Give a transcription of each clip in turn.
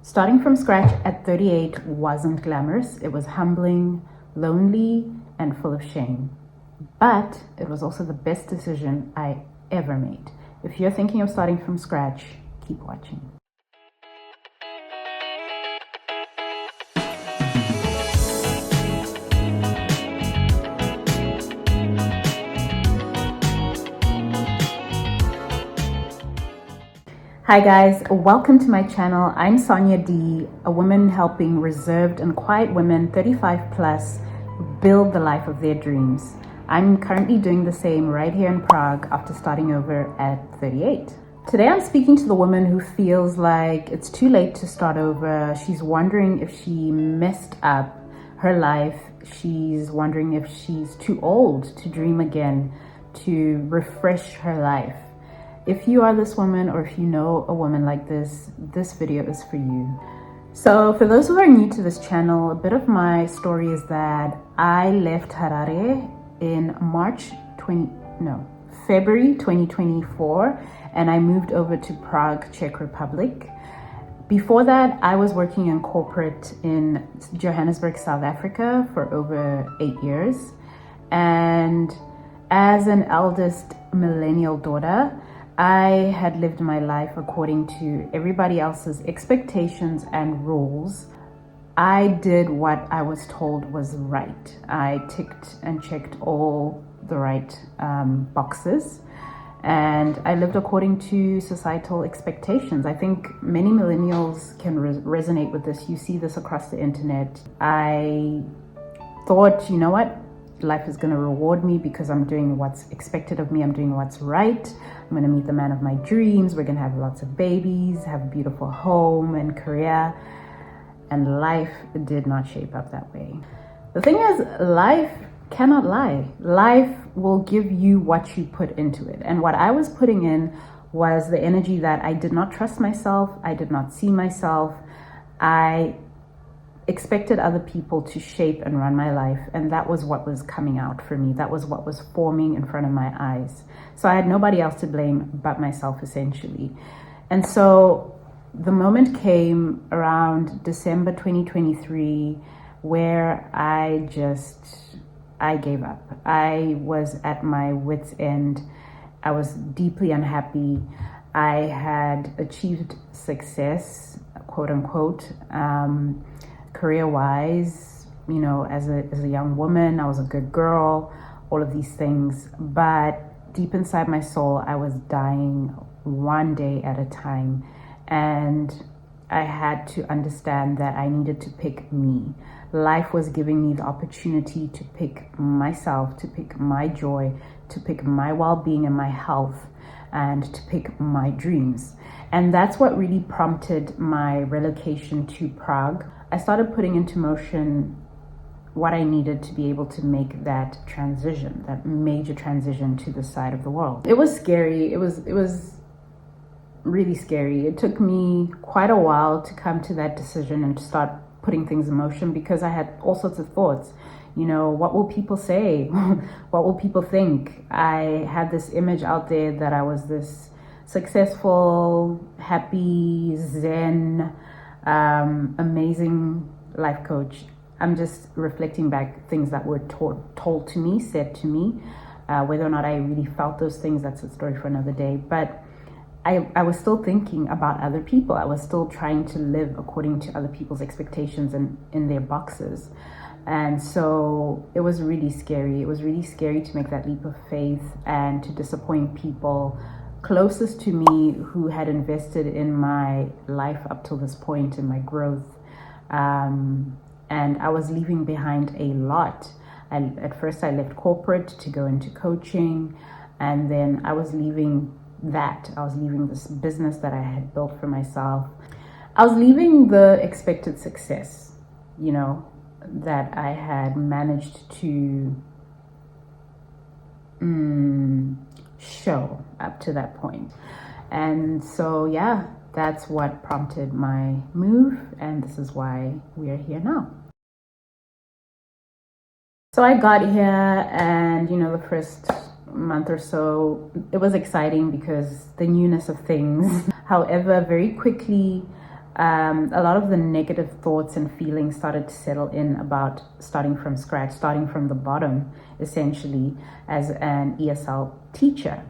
Starting from scratch at 38 wasn't glamorous. It was humbling, lonely, and full of shame. But it was also the best decision I ever made. If you're thinking of starting from scratch, keep watching. Hi guys, welcome to my channel. I'm Sonia Dee, a woman helping reserved and quiet women 35 plus build the life of their dreams. I'm currently doing the same right here in Prague after starting over at 38. Today I'm speaking to the woman who feels like it's too late to start over. She's wondering if she messed up her life. She's wondering if she's too old to dream again, to refresh her life. If you are this woman, or if you know a woman like this video is for you. So for those who are new to this channel, a bit of my story is that I left Harare in February 2024, and I moved over to Prague, Czech Republic. Before that, I was working in corporate in Johannesburg, South Africa for over 8 years. And as an eldest millennial daughter, I had lived my life according to everybody else's expectations and rules. I did what I was told was right. I ticked and checked all the right boxes, and I lived according to societal expectations. I think many millennials can resonate with this. You see this across the internet. I thought, you know what? Life is going to reward me because I'm doing what's expected of me. I'm doing what's right. I'm going to meet the man of my dreams. We're going to have lots of babies, have a beautiful home and career. And life did not shape up that way. The thing is, life cannot lie. Life will give you what you put into it. And what I was putting in was the energy that I did not trust myself. I did not see myself. I expected other people to shape and run my life, and that was what was coming out for me. That was what was forming in front of my eyes. So I had nobody else to blame but myself, essentially. And so the moment came around December 2023 where I gave up. I was at my wit's end. I was deeply unhappy. I had achieved success, quote unquote, career-wise, you know, as a young woman. I was a good girl, all of these things. But deep inside my soul, I was dying one day at a time. And I had to understand that I needed to pick me. Life was giving me the opportunity to pick myself, to pick my joy, to pick my well-being and my health, and to pick my dreams. And that's what really prompted my relocation to Prague. I started putting into motion what I needed to be able to make that transition, that major transition to this side of the world. It was scary. It was really scary. It took me quite a while to come to that decision and to start putting things in motion, because I had all sorts of thoughts. You know, what will people say? What will people think? I had this image out there that I was this successful, happy, zen, amazing life coach. I'm just reflecting back things that were told to me, said to me. Whether or not I really felt those things, that's a story for another day. But I was still thinking about other people. I was still trying to live according to other people's expectations and in their boxes. And so it was really scary. It was really scary to make that leap of faith and to disappoint people closest to me who had invested in my life up till this point, in my growth. And I was leaving behind a lot. At first I left corporate to go into coaching, and then I was leaving that. I was leaving this business that I had built for myself. I was leaving the expected success, you know, that I had managed to show up to that point. And so, yeah, that's what prompted my move, and this is why we are here now. So I got here, and you know, the first month or so, it was exciting because the newness of things. However, very quickly a lot of the negative thoughts and feelings started to settle in about starting from scratch, starting from the bottom, essentially, as an ESL teacher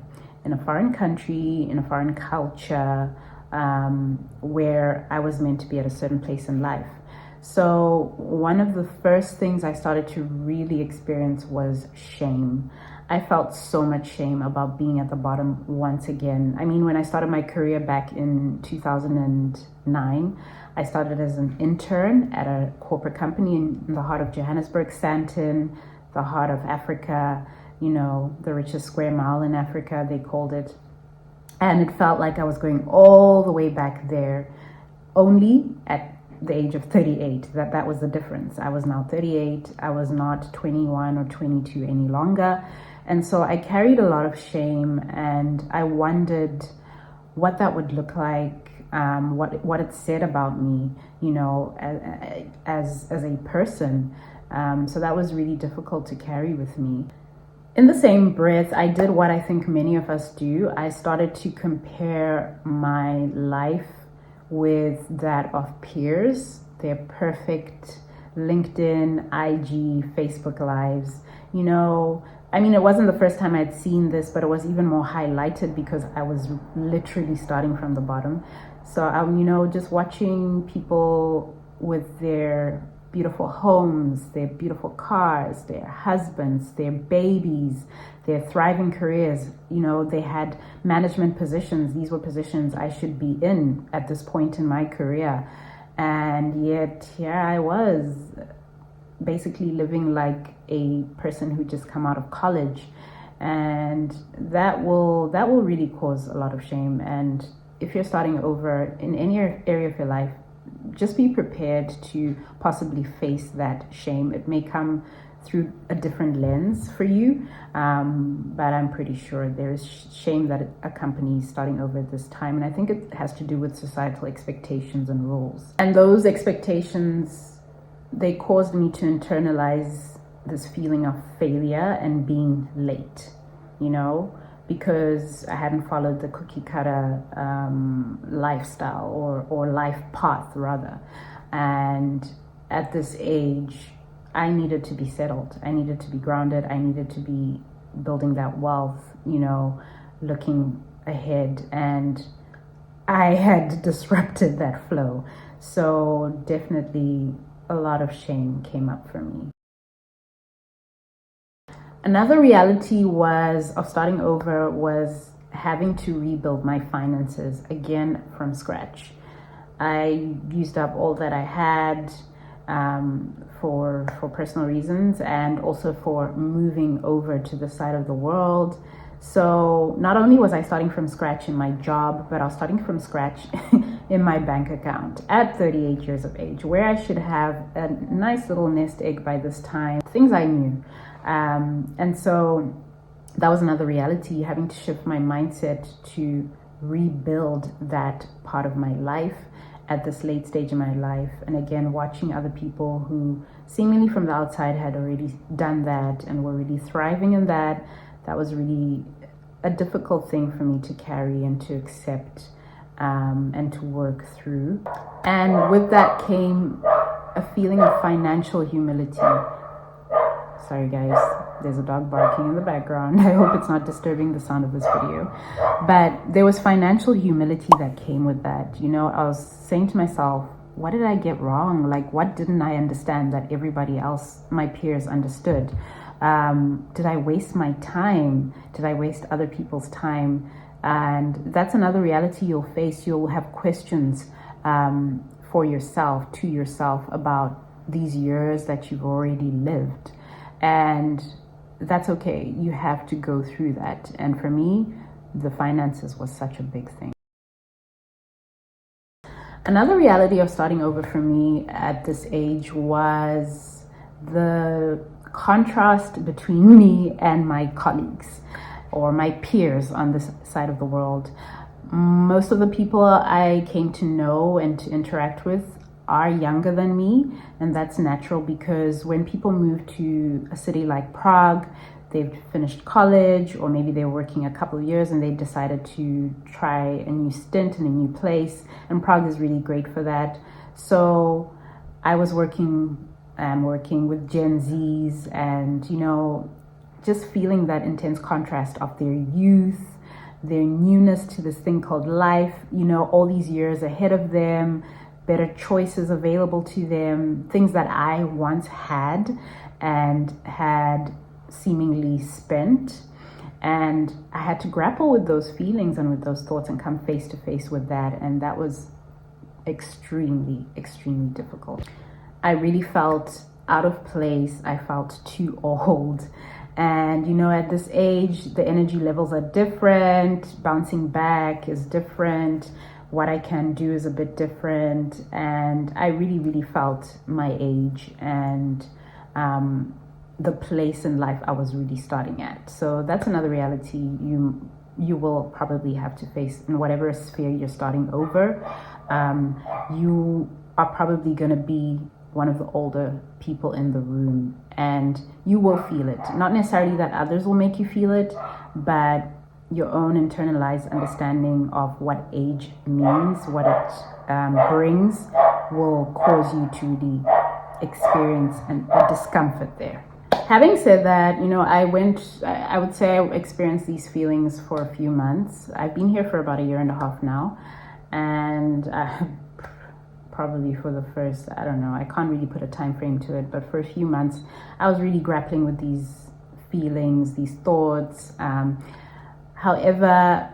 in a foreign country, in a foreign culture, where I was meant to be at a certain place in life. So one of the first things I started to really experience was shame. I felt so much shame about being at the bottom once again. I mean, when I started my career back in 2009, I started as an intern at a corporate company in the heart of Johannesburg, Sandton, the heart of Africa, you know, the richest square mile in Africa, they called it. And it felt like I was going all the way back there, only at the age of 38. That was the difference. I was now 38. I was not 21 or 22 any longer. And so I carried a lot of shame, and I wondered what that would look like, what it said about me, you know, as a person. So that was really difficult to carry with me. In the same breath, I did what I think many of us do. I started to compare my life with that of peers, their perfect LinkedIn, IG, Facebook lives. You know, I mean, it wasn't the first time I'd seen this, but it was even more highlighted because I was literally starting from the bottom. So I'm, you know, just watching people with their beautiful homes, their beautiful cars, their husbands, their babies, their thriving careers. You know, they had management positions. These were positions I should be in at this point in my career. And yet here I was, basically living like a person who just come out of college. And that will really cause a lot of shame. And if you're starting over in any area of your life, just be prepared to possibly face that shame. It may come through a different lens for you, but I'm pretty sure there is shame that accompanies starting over at this time. And I think it has to do with societal expectations and rules. And those expectations, they caused me to internalize this feeling of failure and being late, you know, because I hadn't followed the cookie cutter lifestyle or life path rather. And at this age, I needed to be settled. I needed to be grounded. I needed to be building that wealth, you know, looking ahead. And I had disrupted that flow. So definitely a lot of shame came up for me. Another reality of starting over was having to rebuild my finances again from scratch. I used up all that I had for personal reasons, and also for moving over to the side of the world. So not only was I starting from scratch in my job, but I was starting from scratch in my bank account at 38 years of age, where I should have a nice little nest egg by this time, things I knew. And so that was another reality, having to shift my mindset to rebuild that part of my life at this late stage in my life. And again, watching other people who seemingly from the outside had already done that and were really thriving in that, that was really a difficult thing for me to carry and to accept and to work through. And with that came a feeling of financial humility. Sorry guys, there's a dog barking in the background. I hope it's not disturbing the sound of this video. But there was financial humility that came with that. You know, I was saying to myself, what did I get wrong? Like, what didn't I understand that everybody else, my peers, understood? Did I waste my time? Did I waste other people's time? And that's another reality you'll face. You'll have questions for yourself, to yourself, about these years that you've already lived. And that's okay. You have to go through that. And for me, the finances was such a big thing. Another reality of starting over for me at this age was the contrast between me and my colleagues or my peers on this side of the world. Most of the people I came to know and to interact with are younger than me, and that's natural because when people move to a city like Prague, they've finished college, or maybe they're working a couple of years and they decided to try a new stint in a new place. And Prague is really great for that. So I was working with Gen Zs, and just feeling that intense contrast of their youth, their newness to this thing called life, all these years ahead of them, better choices available to them, things that I once had and had seemingly spent. And I had to grapple with those feelings and with those thoughts and come face to face with that. And that was extremely, extremely difficult. I really felt out of place. I felt too old. And at this age, the energy levels are different. Bouncing back is different. What I can do is a bit different. And I really, really felt my age and the place in life I was really starting at. So that's another reality you will probably have to face in whatever sphere you're starting over. You are probably going to be one of the older people in the room, and you will feel it. Not necessarily that others will make you feel it, but your own internalized understanding of what age means, what it brings, will cause you to really experience a discomfort there. Having said that, I would say I experienced these feelings for a few months. I've been here for about 1.5 years now, and probably for the first, I don't know, I can't really put a time frame to it, but for a few months, I was really grappling with these feelings, these thoughts. However,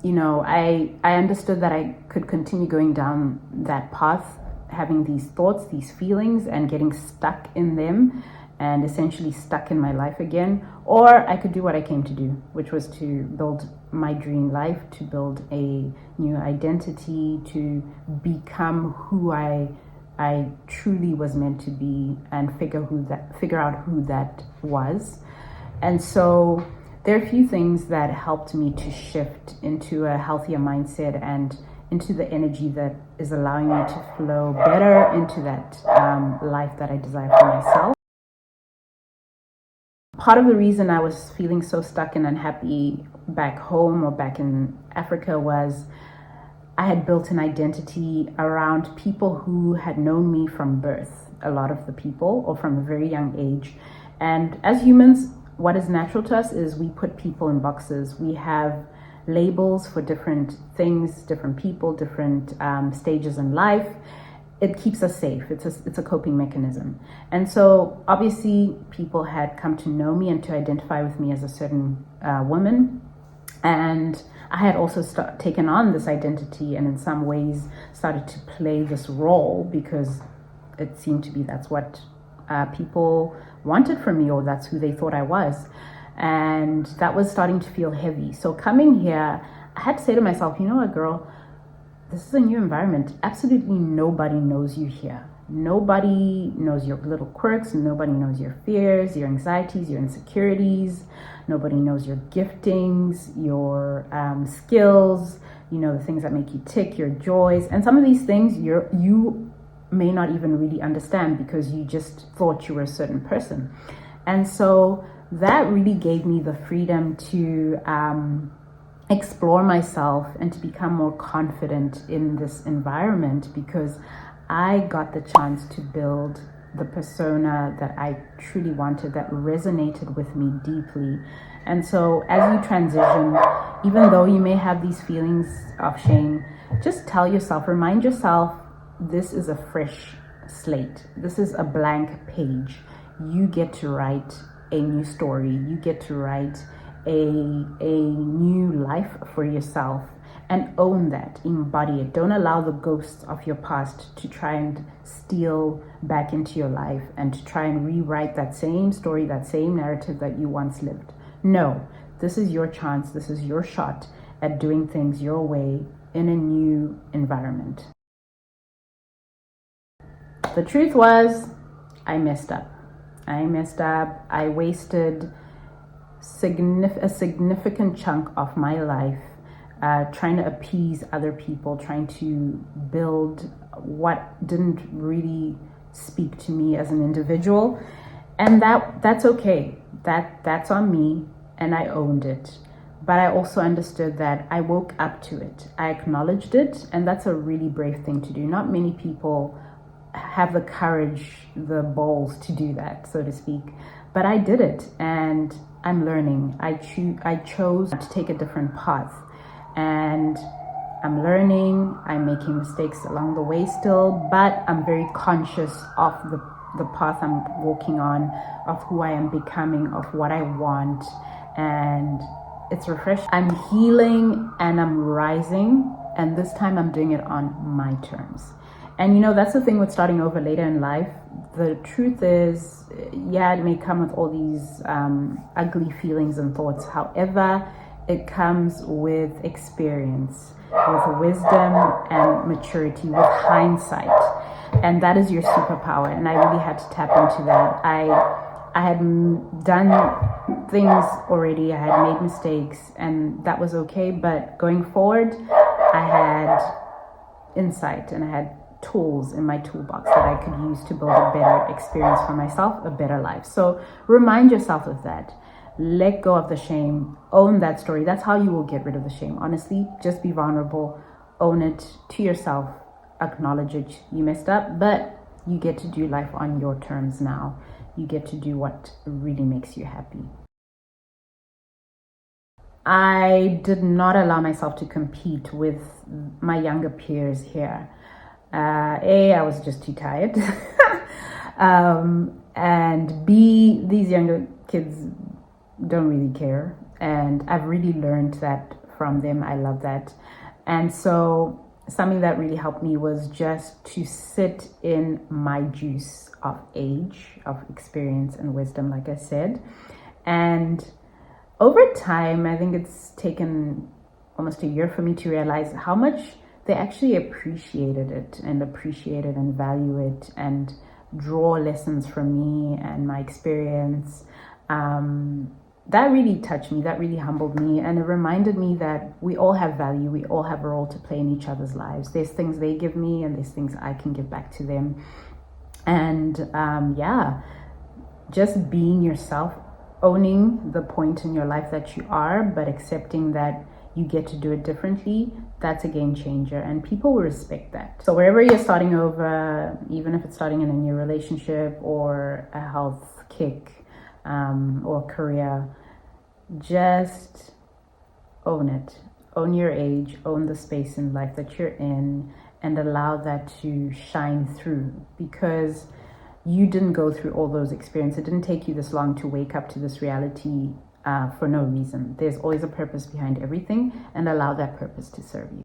I understood that I could continue going down that path, having these thoughts, these feelings, and getting stuck in them, and essentially stuck in my life again. Or I could do what I came to do, which was to build my dream life, to build a new identity, to become who I truly was meant to be, and figure out who that was. And so there are a few things that helped me to shift into a healthier mindset and into the energy that is allowing me to flow better into that life that I desire for myself. Part of the reason I was feeling so stuck and unhappy back home or back in Africa was I had built an identity around people who had known me from birth, a lot of the people, or from a very young age. And as humans, what is natural to us is we put people in boxes. We have labels for different things, different people, different stages in life. It keeps us safe. It's a coping mechanism. And so obviously people had come to know me and to identify with me as a certain woman. And I had also taken on this identity, and in some ways started to play this role because it seemed to be that's what people wanted from me, or that's who they thought I was. And that was starting to feel heavy. So coming here, I had to say to myself, you know what, girl, this is a new environment. Absolutely nobody knows you here. Nobody knows your little quirks. Nobody knows your fears, your anxieties, your insecurities. Nobody knows your giftings, your skills, the things that make you tick, your joys. And some of these things you may not even really understand because you just thought you were a certain person. And so that really gave me the freedom to explore myself and to become more confident in this environment, because I got the chance to build the persona that I truly wanted, that resonated with me deeply. And so as you transition, even though you may have these feelings of shame, just tell yourself, remind yourself, this is a fresh slate. This is a blank page. You get to write a new story. You get to write a new life for yourself, and own that, embody it. Don't allow the ghosts of your past to try and steal back into your life and to try and rewrite that same story, that same narrative that you once lived. No, this is your chance. This is your shot at doing things your way in a new environment. The truth was, I messed up. I wasted a significant chunk of my life trying to appease other people, trying to build what didn't really speak to me as an individual. And that's okay. That's on me, and I owned it. But I also understood that I woke up to it. I acknowledged it, and that's a really brave thing to do. Not many people have the courage, the balls to do that, so to speak. But I did it, and I'm learning. I chose to take a different path, and I'm learning. I'm making mistakes along the way still, but I'm very conscious of the path I'm walking on, of who I am becoming, of what I want, and it's refreshing. I'm healing and I'm rising, and this time I'm doing it on my terms. And you know, that's the thing with starting over later in life. The truth is, yeah, it may come with all these ugly feelings and thoughts. However, it comes with experience, with wisdom and maturity, with hindsight. And that is your superpower. And I really had to tap into that. I had done things already. I had made mistakes, and that was okay. But going forward, I had insight and I had tools in my toolbox that I could use to build a better experience for myself, a better life. So remind yourself of that. Let go of the shame. Own that story. That's how you will get rid of the shame. Honestly, just be vulnerable. Own it to yourself. Acknowledge it. You messed up, but you get to do life on your terms now. You get to do what really makes you happy. I did not allow myself to compete with my younger peers here. I was just too tired. And B, these younger kids don't really care. And I've really learned that from them. I love that. And so something that really helped me was just to sit in my juice of age, of experience and wisdom, like I said. And over time, I think it's taken almost a year for me to realize how much they actually appreciated it and value it and draw lessons from me and my experience. That really touched me, that really humbled me, and it reminded me that we all have value, we all have a role to play in each other's lives. There's things they give me and there's things I can give back to them. And just being yourself, owning the point in your life that you are, but accepting that you get to do it differently, that's a game changer, and people will respect that. So wherever you're starting over, even if it's starting in a new relationship or a health kick, or career, just own it. Own your age, own the space in life that you're in, and allow that to shine through, because you didn't go through all those experiences. It didn't take you this long to wake up to this reality for no reason. There's always a purpose behind everything, and allow that purpose to serve you.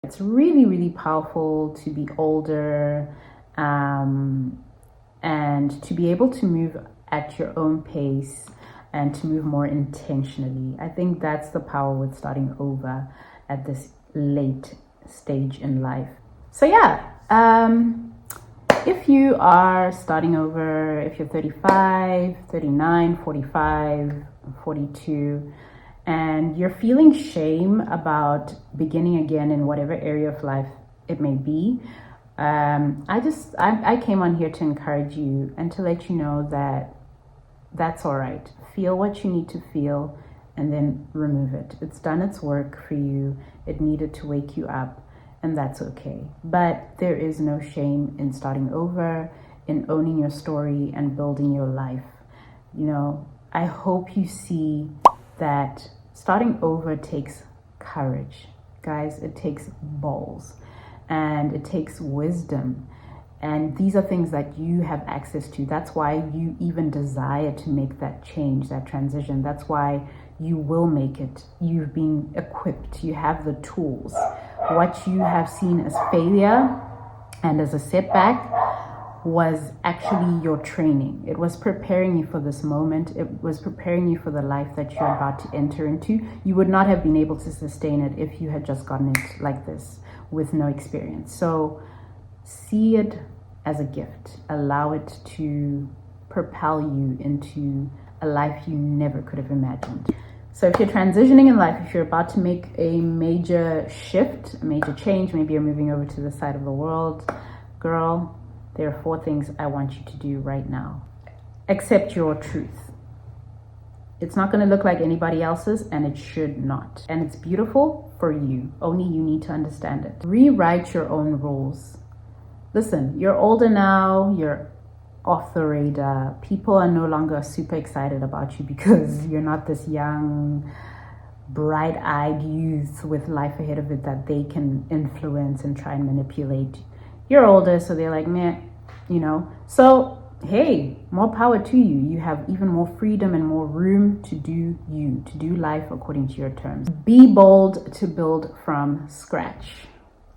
It's really, really powerful to be older, and to be able to move at your own pace and to move more intentionally. I think that's the power with starting over at this late stage in life. So if you are starting over, if you're 35, 39, 45, 42, and you're feeling shame about beginning again in whatever area of life it may be, I came on here to encourage you and to let you know that that's all right. Feel what you need to feel and then remove it. It's done its work for you. It needed to wake you up, and that's okay. But there is no shame in starting over, in owning your story and building your life. You know, I hope you see that starting over takes courage. Guys, it takes balls. And it takes wisdom. And these are things that you have access to. That's why you even desire to make that change, that transition. That's why you will make it. You've been equipped. You have the tools. What you have seen as failure and as a setback was actually your training. It was preparing you for this moment. It was preparing you for the life that you're about to enter into. You would not have been able to sustain it if you had just gotten it like this, with no experience. So see it as a gift. Allow it to propel you into a life you never could have imagined. So if you're transitioning in life, if you're about to make a major shift, a major change, maybe you're moving over to the side of the world, girl, there are 4 things I want you to do right now. Accept your truth. It's not going to look like anybody else's, and it should not. And it's beautiful for you. Only you need to understand it. Rewrite your own rules. Listen, you're older now, you're off the radar. People are no longer super excited about you because you're not this young, bright-eyed youth with life ahead of it that they can influence and try and manipulate. You're older, so they're like, meh, you know. So, hey, more power to you. You have even more freedom and more room to do you, to do life according to your terms. Be bold to build from scratch.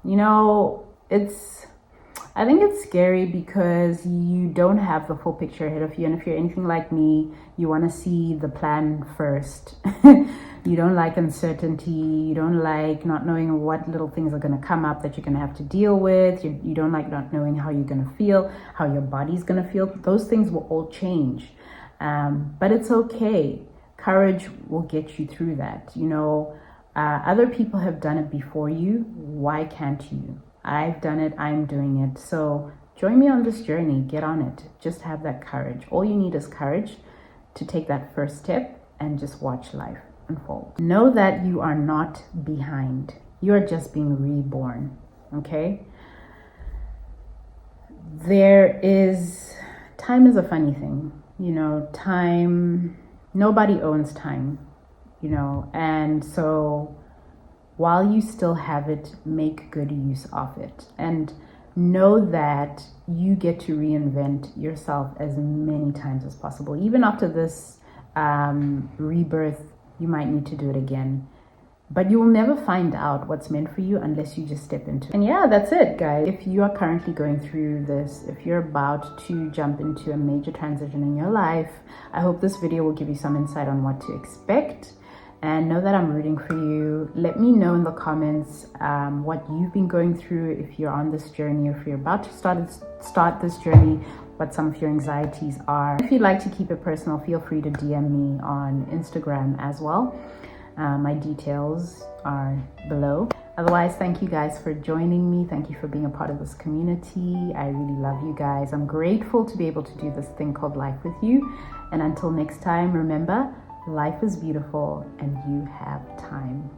You know, I think it's scary because you don't have the full picture ahead of you. And if you're anything like me, you want to see the plan first. You don't like uncertainty. You don't like not knowing what little things are going to come up that you're going to have to deal with. You don't like not knowing how you're going to feel, how your body's going to feel. Those things will all change. But it's okay. Courage will get you through that. You know, other people have done it before you. Why can't you? I've done it. I'm doing it. So join me on this journey. Get on it. Just have that courage. All you need is courage to take that first step and just watch life unfold. Know that you are not behind. You are just being reborn. Okay? Time is a funny thing. You know, time, nobody owns time, you know, and so while you still have it, make good use of it. And know that you get to reinvent yourself as many times as possible. Even after this rebirth, you might need to do it again. But you will never find out what's meant for you unless you just step into it. And yeah, that's it, guys. If you are currently going through this, if you're about to jump into a major transition in your life, I hope this video will give you some insight on what to expect. And know that I'm rooting for you. Let me know in the comments what you've been going through, if you're on this journey, if you're about to start this journey, what some of your anxieties are. If you'd like to keep it personal, feel free to DM me on Instagram as well. My details are below. Otherwise, thank you guys for joining me. Thank you for being a part of this community. I really love you guys. I'm grateful to be able to do this thing called life with you. And until next time, remember, life is beautiful and you have time.